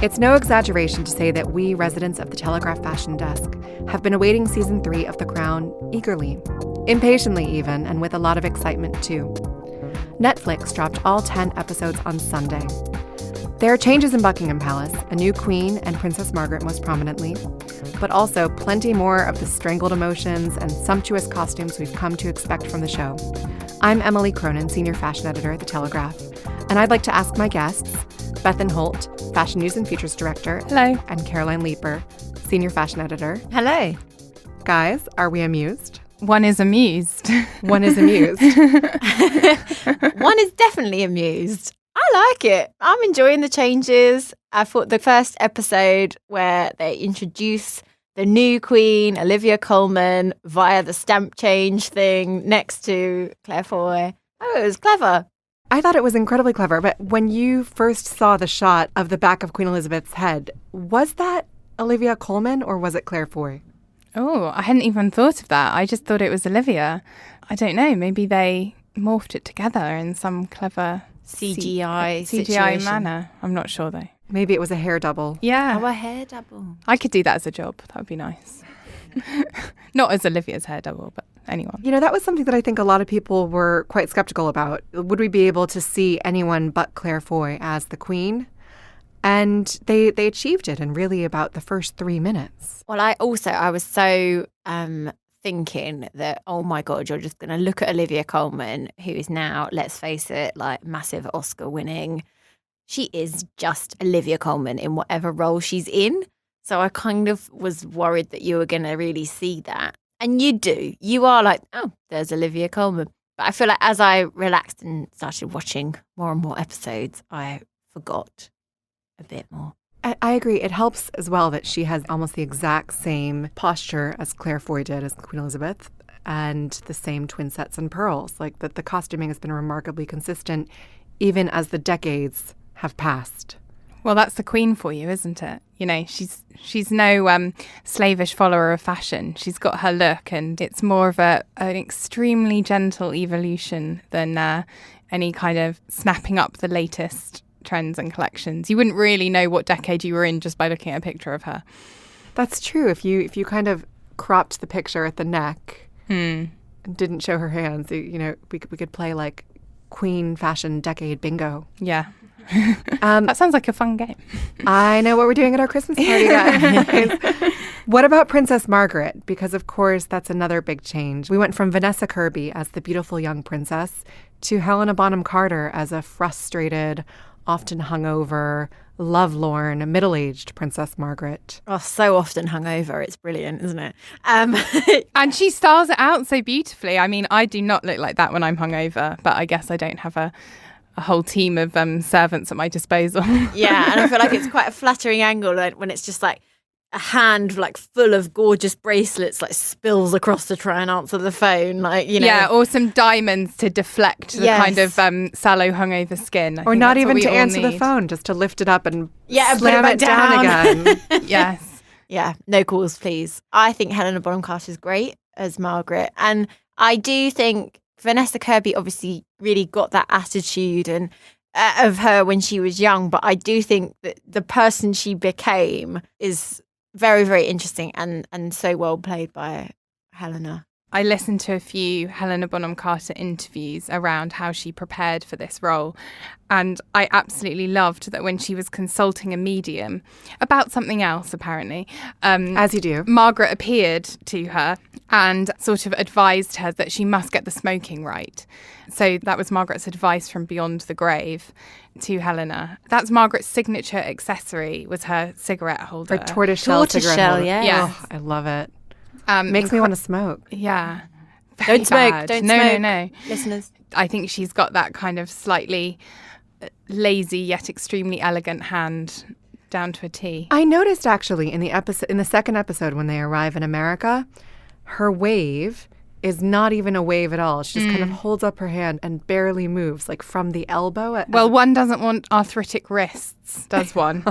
It's no exaggeration to say that we, residents of the Telegraph fashion desk, have been awaiting season 3 of The Crown eagerly, impatiently even, and with a lot of excitement too. Netflix dropped all 10 episodes on Sunday. There are changes in Buckingham Palace, a new queen and Princess Margaret most prominently, but also plenty more of the strangled emotions and sumptuous costumes we've come to expect from the show. I'm Emily Cronin, Senior Fashion Editor at The Telegraph, and I'd like to ask my guests, Bethan Holt, Fashion News and Features Director. Hello. And Caroline Leaper, Senior Fashion Editor. Hello. Guys, are we amused? One is amused. One is amused. One is definitely amused. I like it. I'm enjoying the changes. I thought the first episode where they introduce the new queen, Olivia Colman, via the stamp change thing next to Claire Foy. Oh, it was clever. I thought it was incredibly clever, but when you first saw the shot of the back of Queen Elizabeth's head, was that Olivia Colman or was it Claire Foy? Oh, I hadn't even thought of that. I just thought it was Olivia. I don't know. Maybe they morphed it together in some clever CGI manner. I'm not sure though. Maybe it was a hair double. Yeah. Oh, a hair double. I could do that as a job. That would be nice. Not as Olivia's hair double, but anyone. You know, that was something that I think a lot of people were quite skeptical about. Would we be able to see anyone but Claire Foy as the queen? And they achieved it in really about the first 3 minutes. Well, I was so thinking that, oh my God, you're just going to look at Olivia Colman, who is now, let's face it, like massive Oscar winning. She is just Olivia Colman in whatever role she's in. So I kind of was worried that you were going to really see that. And you do. You are like, oh, there's Olivia Colman. But I feel like as I relaxed and started watching more and more episodes, I forgot a bit more. I agree. It helps as well that she has almost the exact same posture as Claire Foy did as Queen Elizabeth and the same twin sets and pearls. Like that the costuming has been remarkably consistent even as the decades have passed. Well, that's the queen for you, isn't it? You know, she's no slavish follower of fashion. She's got her look, and it's more of an extremely gentle evolution than any kind of snapping up the latest trends and collections. You wouldn't really know what decade you were in just by looking at a picture of her. That's true. If you kind of cropped the picture at the neck and didn't show her hands, you know, we could play like Queen fashion decade bingo. Yeah. That sounds like a fun game. I know what we're doing at our Christmas party, guys. What about Princess Margaret? Because, of course, that's another big change. We went from Vanessa Kirby as the beautiful young princess to Helena Bonham Carter as a frustrated, often hungover, lovelorn, middle-aged Princess Margaret. Oh, so often hungover. It's brilliant, isn't it? And she styles it out so beautifully. I mean, I do not look like that when I'm hungover, but I guess I don't have a whole team of servants at my disposal. Yeah, and I feel like it's quite a flattering angle when it's just like a hand like full of gorgeous bracelets like spills across to try and answer the phone, like, you know. Yeah, or some diamonds to deflect the kind of sallow hungover skin. Or not even to answer the phone, just to lift it up and slam it down again. Yes. Yeah, no calls, please. I think Helena Bonham Carter is great as Margaret. And I do think Vanessa Kirby obviously really got that attitude and of her when she was young. But I do think that the person she became is very, very interesting and so well played by Helena. I listened to a few Helena Bonham Carter interviews around how she prepared for this role. And I absolutely loved that when she was consulting a medium about something else, apparently. As you do. Margaret appeared to her and sort of advised her that she must get the smoking right. So that was Margaret's advice from beyond the grave to Helena. That's Margaret's signature accessory, was her cigarette holder. Her tortoiseshell cigarette holder. Yeah. Oh, I love it. Makes me want to smoke. Yeah. Don't smoke. Don't smoke. No. Listeners. I think she's got that kind of slightly lazy yet extremely elegant hand down to a T. I noticed actually in the second episode when they arrive in America, her wave is not even a wave at all. She just kind of holds up her hand and barely moves, like from the elbow. Well, one doesn't want arthritic wrists, does one?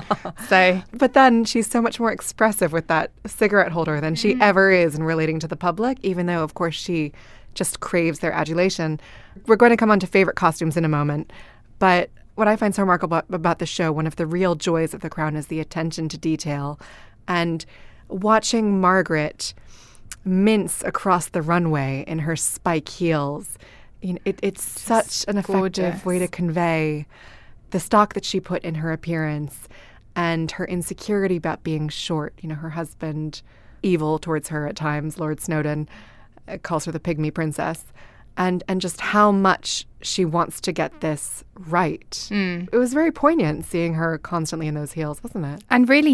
But then she's so much more expressive with that cigarette holder than she ever is in relating to the public, even though, of course, she just craves their adulation. We're going to come on to favorite costumes in a moment, but what I find so remarkable about the show, one of the real joys of The Crown is the attention to detail. And watching Margaret mince across the runway in her spike heels, it's such an effective way to convey the stock that she put in her appearance and her insecurity about being short. Her husband, evil towards her at times, Lord Snowdon, calls her the pygmy princess. And just how much she wants to get this right. It was very poignant seeing her constantly in those heels, wasn't it? And really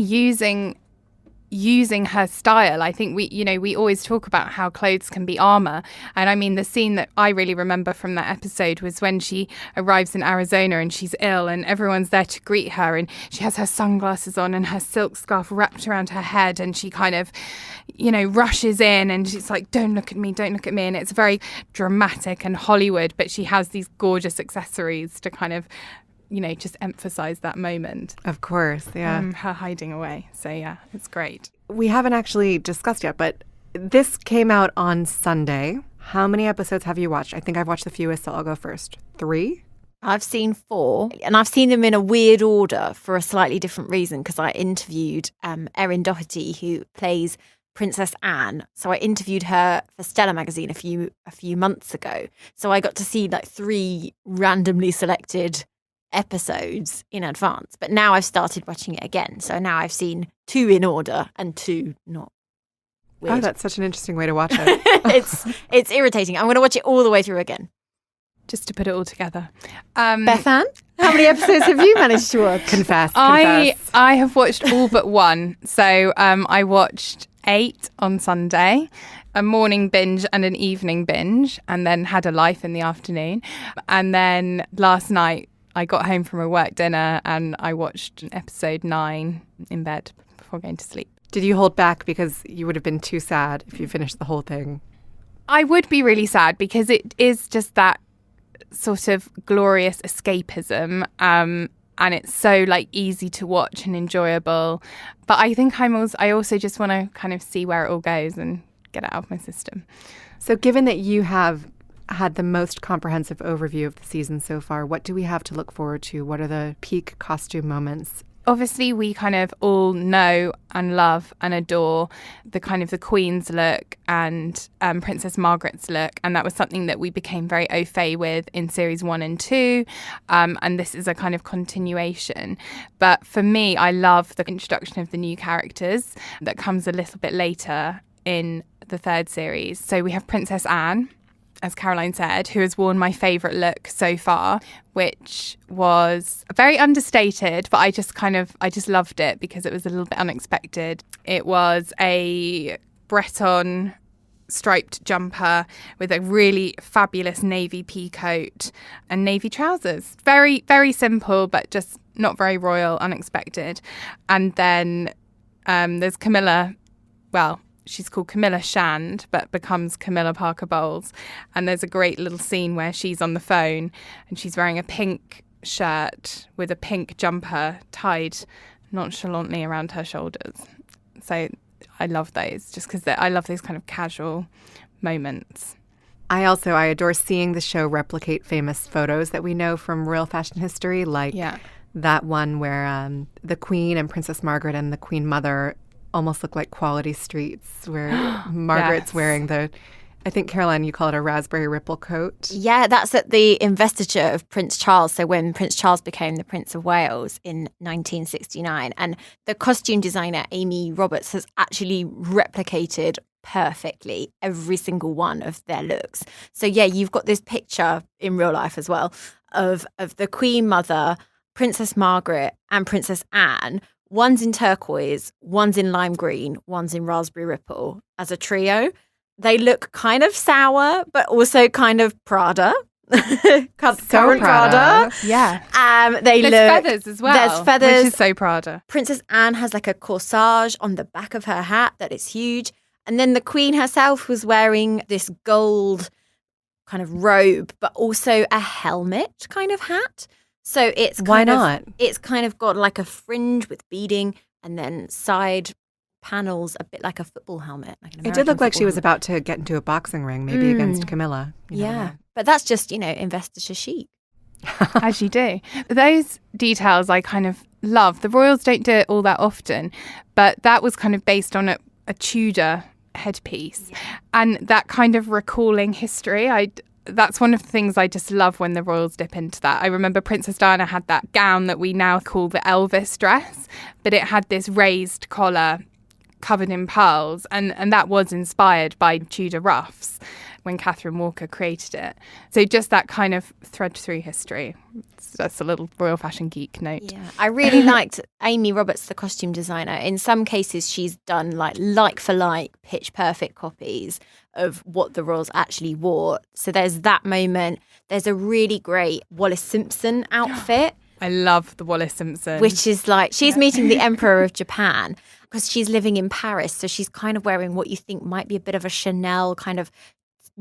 using her style. I think we always talk about how clothes can be armor. And I mean, the scene that I really remember from that episode was when she arrives in Arizona and she's ill and everyone's there to greet her, and she has her sunglasses on and her silk scarf wrapped around her head, and she kind of, rushes in and she's like, don't look at me. And it's very dramatic and Hollywood, but she has these gorgeous accessories to kind of, just emphasize that moment. Of course, yeah. Her hiding away. So, yeah, it's great. We haven't actually discussed yet, but this came out on Sunday. How many episodes have you watched? I think I've watched the fewest, so I'll go first. 3? I've seen 4, and I've seen them in a weird order for a slightly different reason, because I interviewed Erin Doherty, who plays Princess Anne. So I interviewed her for Stella magazine a few months ago. So I got to see 3 randomly selected episodes in advance, but now I've started watching it again, so now I've seen 2 in order and 2 not. Weird. Oh, that's such an interesting way to watch it. It's irritating. I'm going to watch it all the way through again, just to put it all together. Bethan, how many episodes have you managed to watch? Confess. I have watched all but 1. So I watched 8 on Sunday, a morning binge and an evening binge, and then had a life in the afternoon. And then last night I got home from a work dinner and I watched episode 9 in bed before going to sleep. Did you hold back because you would have been too sad if you finished the whole thing? I would be really sad because it is just that sort of glorious escapism, and it's so easy to watch and enjoyable. But I think I also just want to kind of see where it all goes and get it out of my system. So given that you have had the most comprehensive overview of the season so far, what do we have to look forward to? What are the peak costume moments? Obviously, we kind of all know and love and adore the kind of the Queen's look and Princess Margaret's look. And that was something that we became very au fait with in series 1 and 2. And this is a kind of continuation. But for me, I love the introduction of the new characters that comes a little bit later in the 3rd series. So we have Princess Anne, as Caroline said, who has worn my favourite look so far, which was very understated, but I just loved it because it was a little bit unexpected. It was a Breton striped jumper with a really fabulous navy pea coat and navy trousers. Very, very simple, but just not very royal, unexpected. And then there's Camilla, she's called Camilla Shand, but becomes Camilla Parker Bowles. And there's a great little scene where she's on the phone and she's wearing a pink shirt with a pink jumper tied nonchalantly around her shoulders. So I love those just because I love those kind of casual moments. I adore seeing the show replicate famous photos that we know from royal fashion history, like that one where the Queen and Princess Margaret and the Queen Mother almost look like quality streets, where Margaret's wearing I think, Caroline, you call it a raspberry ripple coat. Yeah, that's at the investiture of Prince Charles. So when Prince Charles became the Prince of Wales in 1969. And the costume designer, Amy Roberts, has actually replicated perfectly every single one of their looks. So yeah, you've got this picture in real life as well of the Queen Mother, Princess Margaret and Princess Anne. One's in turquoise, one's in lime green, one's in raspberry ripple as a trio. They look kind of sour, but also kind of Prada. Current Prada. Yeah. There's feathers as well. There's feathers. Which is so Prada. Princess Anne has a corsage on the back of her hat that is huge. And then the Queen herself was wearing this gold kind of robe, but also a helmet kind of hat. So it's kind of got a fringe with beading and then side panels, a bit like a football helmet. It did look like she was about to get into a boxing ring, maybe against Camilla. Yeah, but that's just, investiture chic. As you do. Those details I kind of love. The royals don't do it all that often, but that was kind of based on a Tudor headpiece. And that kind of recalling history, that's one of the things I just love when the royals dip into that. I remember Princess Diana had that gown that we now call the Elvis dress, but it had this raised collar covered in pearls, and that was inspired by Tudor ruffs when Catherine Walker created it. So just that kind of thread through history. That's a little royal fashion geek note. Yeah, I really liked Amy Roberts, the costume designer. In some cases, she's done like for like pitch perfect copies of what the royals actually wore. So there's that moment. There's a really great Wallis Simpson outfit. I love the Wallis Simpson. Which is like, she's meeting the Emperor of Japan because she's living in Paris. So she's kind of wearing what you think might be a bit of a Chanel kind of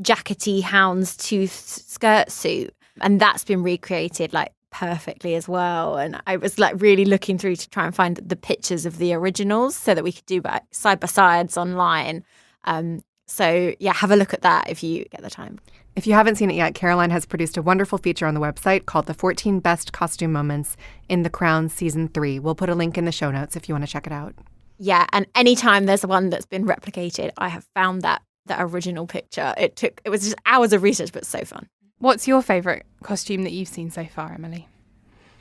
jackety houndstooth skirt suit. And that's been recreated like perfectly as well. And I was like really looking through to try and find the pictures of the originals so that we could do side by sides online. So yeah, have a look at that if you get the time. If you haven't seen it yet, Caroline has produced a wonderful feature on the website called The 14 Best Costume Moments in The Crown Season 3. We'll put a link in the show notes if you want to check it out. Yeah, and anytime there's one that's been replicated, I have found that original picture. It was just hours of research, but so fun. What's your favourite costume that you've seen so far, Emily?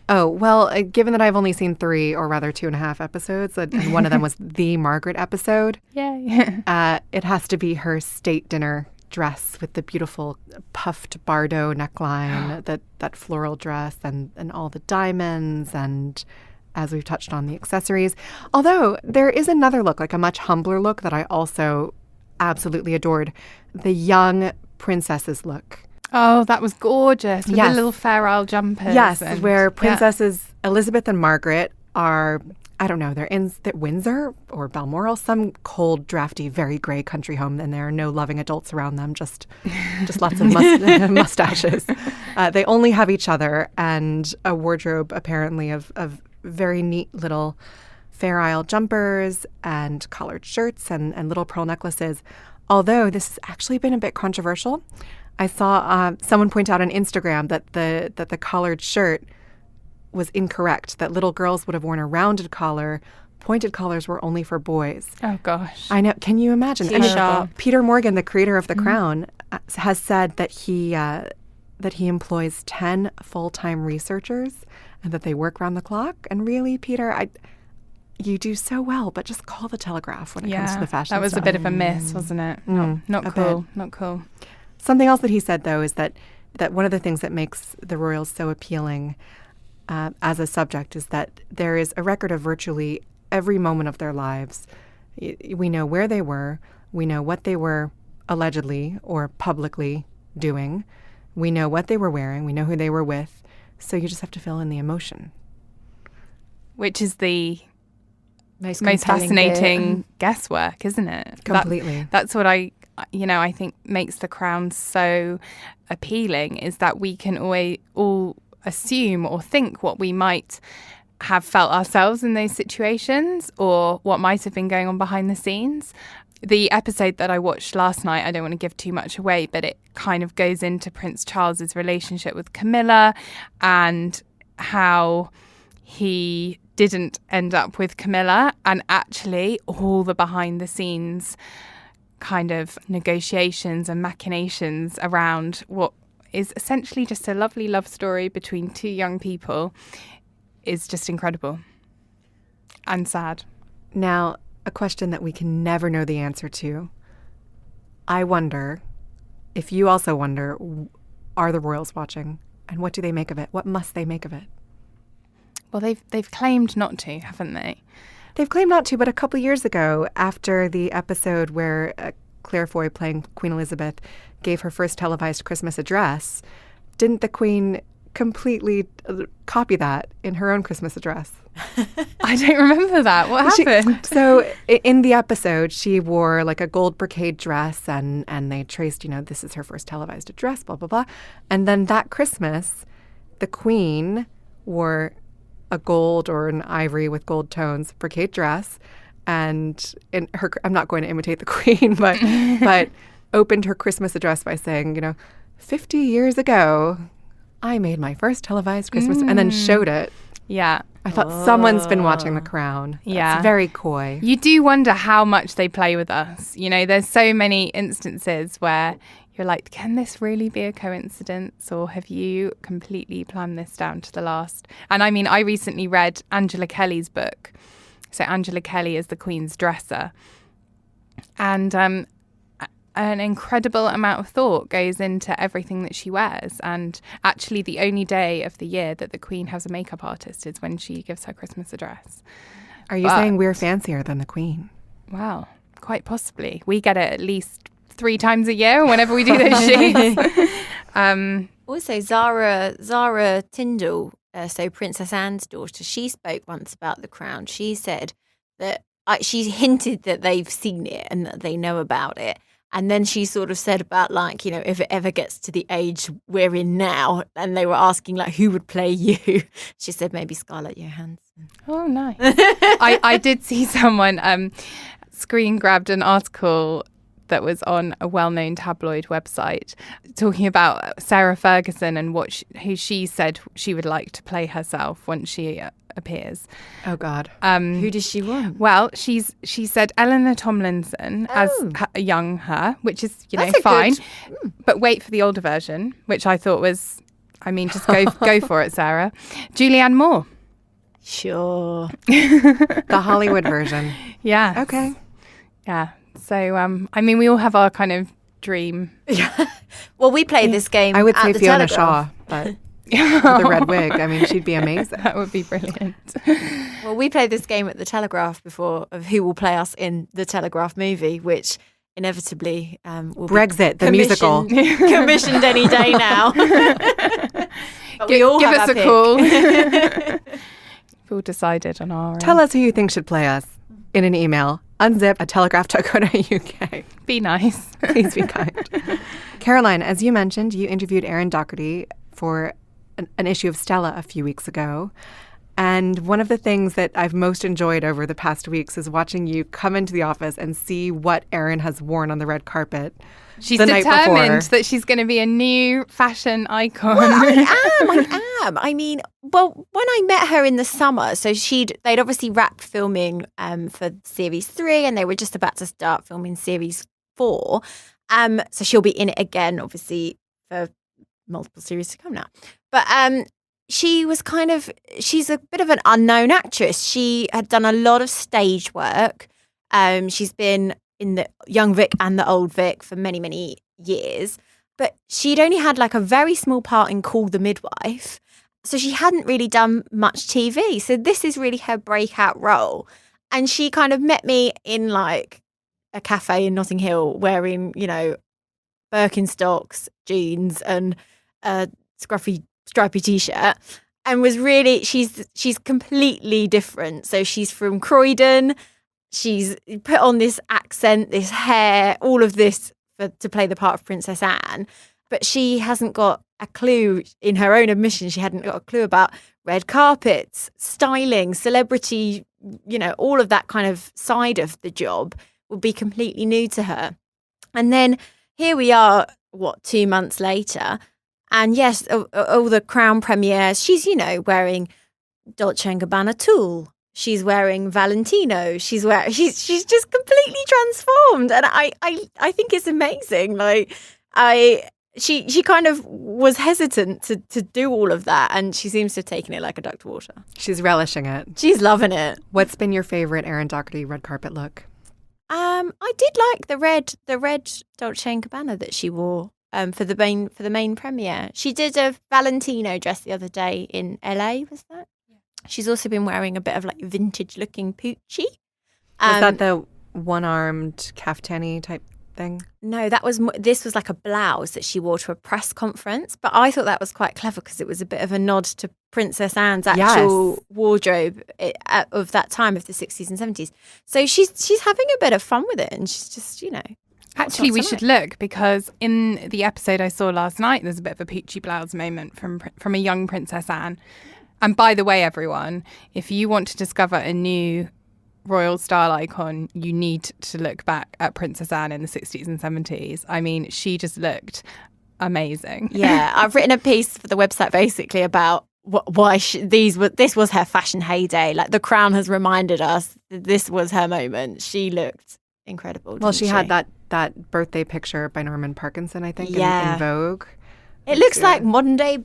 Oh, well, given that I've only seen 3, or rather 2.5 episodes, and one of them was the Margaret episode, Yay. It has to be her state dinner dress with the beautiful puffed Bardot neckline, that floral dress, and all the diamonds, and as we've touched on, the accessories. Although there is another look, like a much humbler look, that I also absolutely adored. The young princess's look. Oh, that was gorgeous. With Yes. the little Fair Isle jumpers. Yes, and, where princesses Elizabeth and Margaret are, I don't know, they're in Windsor or Balmoral, some cold, drafty, very grey country home, and there are no loving adults around them, just lots of mustaches. They only have each other and a wardrobe, apparently, of very neat little Fair Isle jumpers and collared shirts and little pearl necklaces. Although this has actually been a bit controversial. I saw someone point out on Instagram that the collared shirt was incorrect, that little girls would have worn a rounded collar. Pointed collars were only for boys. Oh, gosh. I know. Can you imagine? Too sharp. Peter Morgan, the creator of The Crown, has said that he employs 10 full-time researchers and that they work around the clock. And really, Peter, you do so well, but just call the Telegraph when it comes to the fashion that was stuff. a bit of a miss, wasn't it? Not cool. Not cool. Something else that he said, though, is that one of the things that makes the royals so appealing as a subject is that there is a record of virtually every moment of their lives. We know where they were. We know what they were allegedly or publicly doing. We know what they were wearing. We know who they were with. So you just have to fill in the emotion. Which is the Most fascinating guesswork, isn't it? Completely. That's what I think makes The Crown so appealing, is that we can all assume or think what we might have felt ourselves in those situations or what might have been going on behind the scenes. The episode that I watched last night, I don't want to give too much away, but it kind of goes into Prince Charles's relationship with Camilla and how he didn't end up with Camilla, and actually all the behind the scenes kind of negotiations and machinations around what is essentially just a lovely love story between two young people is just incredible and sad. Now, a question that we can never know the answer to. I wonder if you also wonder, are the royals watching? And what do they make of it? What must they make of it? Well, they've claimed not to, haven't they? They've claimed not to, but a couple years ago, after the episode where Claire Foy, playing Queen Elizabeth, gave her first televised Christmas address, didn't the Queen completely copy that in her own Christmas address? I don't remember that. What happened? So in the episode, she wore like a gold brocade dress and they traced, this is her first televised address, blah, blah, blah. And then that Christmas, the Queen wore a gold or an ivory with gold tones brocade dress, and in her, I'm not going to imitate the Queen, but opened her Christmas address by saying, 50 years ago, I made my first televised Christmas, and then showed it. Yeah. I thought someone's been watching The Crown. Yeah. It's very coy. You do wonder how much they play with us. You know, there's so many instances where you're like, can this really be a coincidence, or have you completely planned this down to the last? And I mean, I recently read Angela Kelly's book. So Angela Kelly is the Queen's dresser. And an incredible amount of thought goes into everything that she wears. And actually the only day of the year that the Queen has a makeup artist is when she gives her Christmas address. Are you saying we're fancier than the Queen? Wow, quite possibly. We get it at least 3 times a year whenever we do those shoots. Also, Zara Tyndall, so Princess Anne's daughter, she spoke once about The Crown. She said that she hinted that they've seen it and that they know about it. And then she sort of said about, like, you know, if it ever gets to the age we're in now, and they were asking, like, who would play you? She said maybe Scarlett Johansson. Oh, nice. I did see someone screen grabbed an article that was on a well-known tabloid website talking about Sarah Ferguson and who she said she would like to play herself once she appears. Oh God. Who does she want? Well, she said Eleanor Tomlinson as a young her, which is, you know, That's fine. But wait for the older version, which I thought was, I mean, just go for it, Sarah. Julianne Moore. Sure. The Hollywood version. Yeah. Okay. Yeah. So, I mean, we all have our kind of dream. Well, we played this game. I would say the Fiona Telegraph. Shaw, but with the red wig. I mean, she'd be amazing. That would be brilliant. Well, we played this game at the Telegraph before of who will play us in the Telegraph movie, which inevitably will Brexit, be the musical. commissioned any day now. But we all give have us our a call. We've all decided on our. Tell us who you think should play us in an email. unzipped@telegraph.co.uk. Be nice. Please be kind. Caroline, as you mentioned, you interviewed Erin Doherty for an issue of Stella a few weeks ago. And one of the things that I've most enjoyed over the past weeks is watching you come into the office and see what Erin has worn on the red carpet. She's the night determined before. that she's going to be a new fashion icon. Well, I am. I mean, well, when I met her in the summer, so they'd obviously wrapped filming for series 3, and they were just about to start filming series 4. So she'll be in it again, obviously, for multiple series to come now. But she's a bit of an unknown actress. She had done a lot of stage work. She's been in the Young Vic and the Old Vic for many, many years. But she'd only had like a very small part in Call the Midwife. So she hadn't really done much TV. So this is really her breakout role. And she kind of met me in like a cafe in Notting Hill wearing, you know, Birkenstocks, jeans and a scruffy stripy t-shirt, and was really she's completely different. So she's from Croydon. She's put on this accent, this hair, all of this to play the part of Princess Anne, but she hasn't got a clue. In her own admission, she hadn't got a clue about red carpets, styling, celebrity, you know, all of that kind of side of the job would be completely new to her. And then here we are, 2 months later, and yes, all the Crown premieres, she's, you know, wearing Dolce & Gabbana tulle. She's wearing Valentino. She's just completely transformed, and I think it's amazing. Like she kind of was hesitant to do all of that, and she seems to have taken it like a duck to water. She's relishing it. She's loving it. What's been your favorite Erin Doherty red carpet look? I did like the red Dolce & Gabbana that she wore for the main premiere. She did a Valentino dress the other day in LA, was that? Yeah. She's also been wearing a bit of like vintage looking Poochie. Was that the one-armed caftani type thing? No, this was like a blouse that she wore to a press conference, but I thought that was quite clever because it was a bit of a nod to Princess Anne's actual wardrobe of that time, of the 60s and 70s. So she's having a bit of fun with it, and she's just, you know. Actually, we should look, because in the episode I saw last night, there's a bit of a peachy blouse moment from a young Princess Anne. And by the way, everyone, if you want to discover a new royal style icon, you need to look back at Princess Anne in the 60s and 70s. I mean, she just looked amazing. Yeah, I've written a piece for the website basically about why this was her fashion heyday. Like the Crown has reminded us that this was her moment. She looked incredible. Well, she had that birthday picture by Norman Parkinson, I think, in Vogue. It looks like modern day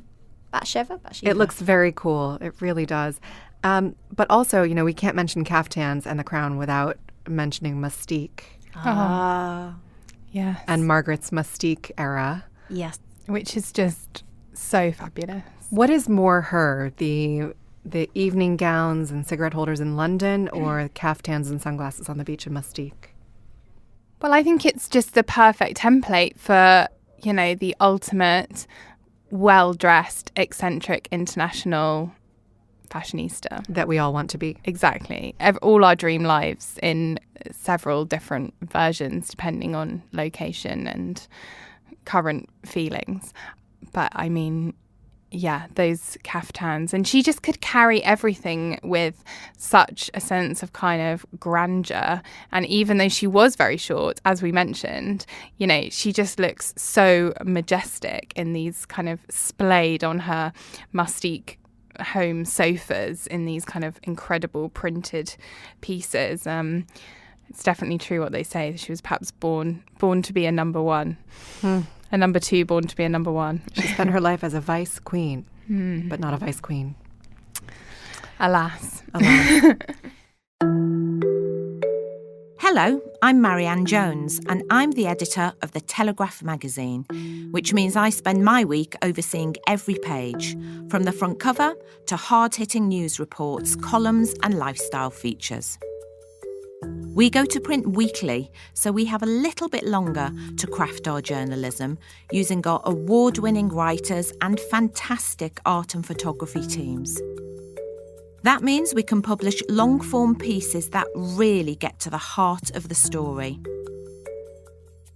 Bathsheba. It looks very cool. It really does. But also, we can't mention caftans and the Crown without mentioning Mystique. Yes. And Margaret's Mystique era. Yes. Which is just so fabulous. What is more her, the evening gowns and cigarette holders in London, or caftans and sunglasses on the beach in Mystique? Well, I think it's just the perfect template for, the ultimate well-dressed, eccentric, international fashionista. That we all want to be. Exactly. All our dream lives in several different versions, depending on location and current feelings. But I mean, yeah, those caftans. And she just could carry everything with such a sense of kind of grandeur. And even though she was very short, as we mentioned, she just looks so majestic in these kind of splayed on her Mystique home sofas in these kind of incredible printed pieces. It's definitely true what they say. She was perhaps born to be a number one. A number two born to be a number one. She spent her life as a vice queen, but not a vice queen. Alas. Hello, I'm Marianne Jones, and I'm the editor of the Telegraph magazine, which means I spend my week overseeing every page, from the front cover to hard-hitting news reports, columns and lifestyle features. We go to print weekly, so we have a little bit longer to craft our journalism, using our award-winning writers and fantastic art and photography teams. That means we can publish long-form pieces that really get to the heart of the story.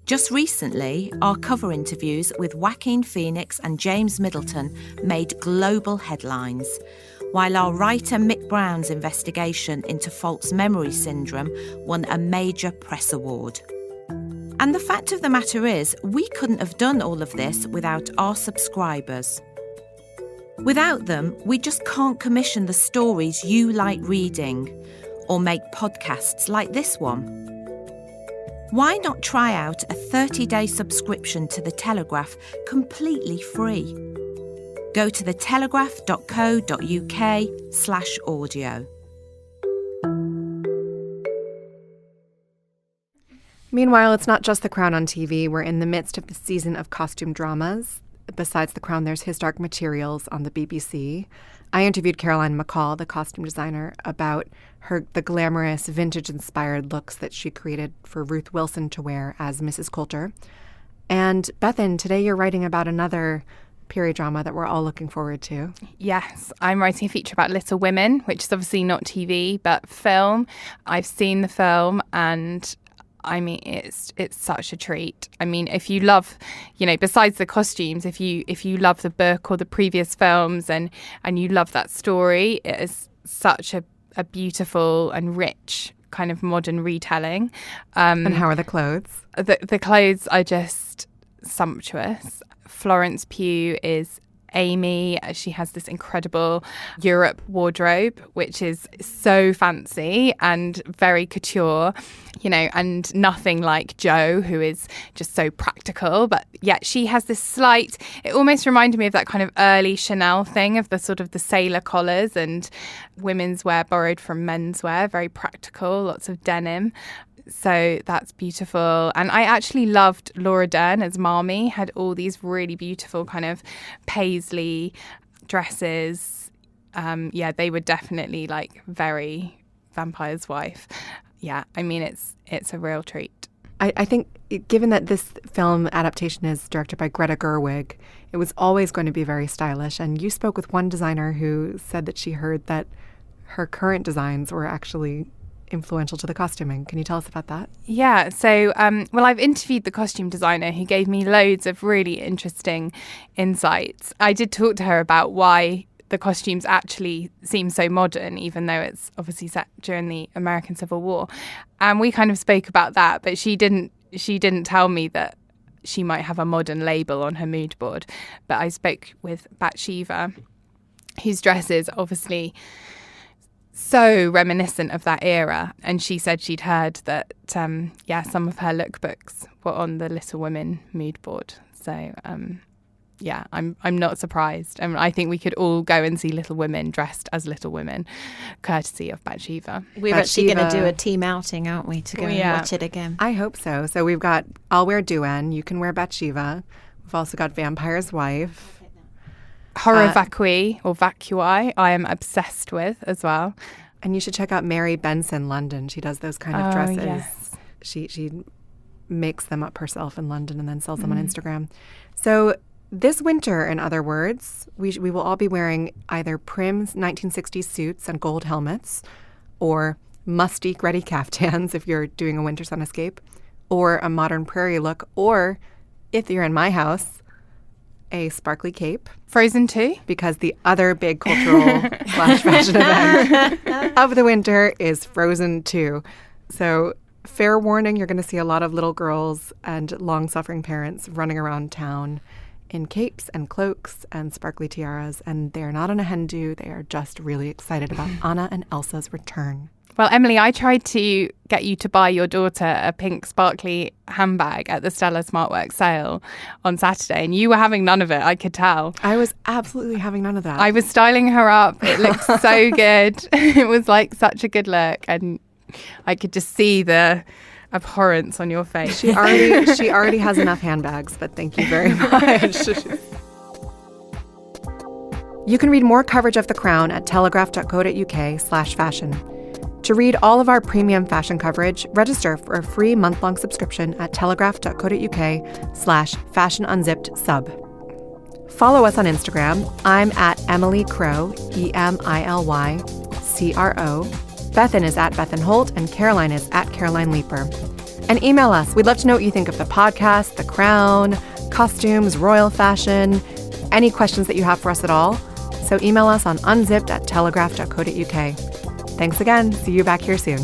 Just recently, our cover interviews with Joaquin Phoenix and James Middleton made global headlines, while our writer Mick Brown's investigation into false memory syndrome won a major press award. And the fact of the matter is, we couldn't have done all of this without our subscribers. Without them, we just can't commission the stories you like reading or make podcasts like this one. Why not try out a 30-day subscription to The Telegraph completely free? Go to thetelegraph.co.uk/audio. Meanwhile, it's not just The Crown on TV. We're in the midst of the season of costume dramas. Besides The Crown, there's His Dark Materials on the BBC. I interviewed Caroline McCall, the costume designer, about the glamorous, vintage-inspired looks that she created for Ruth Wilson to wear as Mrs. Coulter. And Bethan, today you're writing about another period drama that we're all looking forward to. Yes, I'm writing a feature about Little Women, which is obviously not TV, but film. I've seen the film and I mean, it's such a treat. I mean, if you love, besides the costumes, if you love the book or the previous films and you love that story, it is such a beautiful and rich kind of modern retelling. And how are the clothes? The clothes are just sumptuous. Florence Pugh is Amy. She has this incredible Europe wardrobe, which is so fancy and very couture, and nothing like Jo, who is just so practical. But yet she has this it almost reminded me of that kind of early Chanel thing of the sort of the sailor collars and women's wear borrowed from men's wear, very practical, lots of denim. So that's beautiful. And I actually loved Laura Dern as Marmee, had all these really beautiful kind of paisley dresses. They were definitely like very Vampire's Wife. Yeah, I mean, it's a real treat. I think given that this film adaptation is directed by Greta Gerwig, it was always going to be very stylish. And you spoke with one designer who said that she heard that her current designs were actually influential to the costuming. Can you tell us about that? Yeah, so I've interviewed the costume designer who gave me loads of really interesting insights. I did talk to her about why the costumes actually seem so modern, even though it's obviously set during the American Civil War, and we kind of spoke about that. But she didn't tell me that she might have a modern label on her mood board. But I spoke with Bathsheba, whose dress is obviously so reminiscent of that era, and she said she'd heard that some of her lookbooks were on the Little Women mood board. So I'm not surprised. I think we could all go and see Little Women dressed as Little Women, courtesy of Bathsheba. We're actually going to do a team outing, aren't we, to go and watch it again? I hope so. So we've got, I'll wear Duan, you can wear Bathsheba. We've also got Vampire's Wife. Horror Vacui or Vacui, I am obsessed with as well. And you should check out Mary Benson London. She does those kind of dresses. Yes. She makes them up herself in London and then sells them on Instagram. So this winter, in other words, we will all be wearing either prim 1960s suits and gold helmets, or musty ready caftans if you're doing a winter sun escape, or a modern prairie look, or if you're in my house, a sparkly cape. Frozen 2? Because the other big cultural / fashion event of the winter is Frozen 2. So fair warning, you're going to see a lot of little girls and long-suffering parents running around town in capes and cloaks and sparkly tiaras, and they're not in a hen do. They are just really excited about Anna and Elsa's return. Well, Emily, I tried to get you to buy your daughter a pink sparkly handbag at the Stella Smartwork sale on Saturday, and you were having none of it, I could tell. I was absolutely having none of that. I was styling her up. It looked so good. It was like such a good look, and I could just see the abhorrence on your face. She already has enough handbags, but thank you very much. You can read more coverage of The Crown at telegraph.co.uk/fashion. To read all of our premium fashion coverage, register for a free month-long subscription at telegraph.co.uk/fashion-unzipped sub. Follow us on Instagram. I'm at Emily Crow, EMILYCRO. Bethan is at Bethan Holt, and Caroline is at Caroline Leaper. And email us. We'd love to know what you think of the podcast, The Crown, costumes, royal fashion, any questions that you have for us at all. So email us on unzipped@telegraph.co.uk. Thanks again. See you back here soon.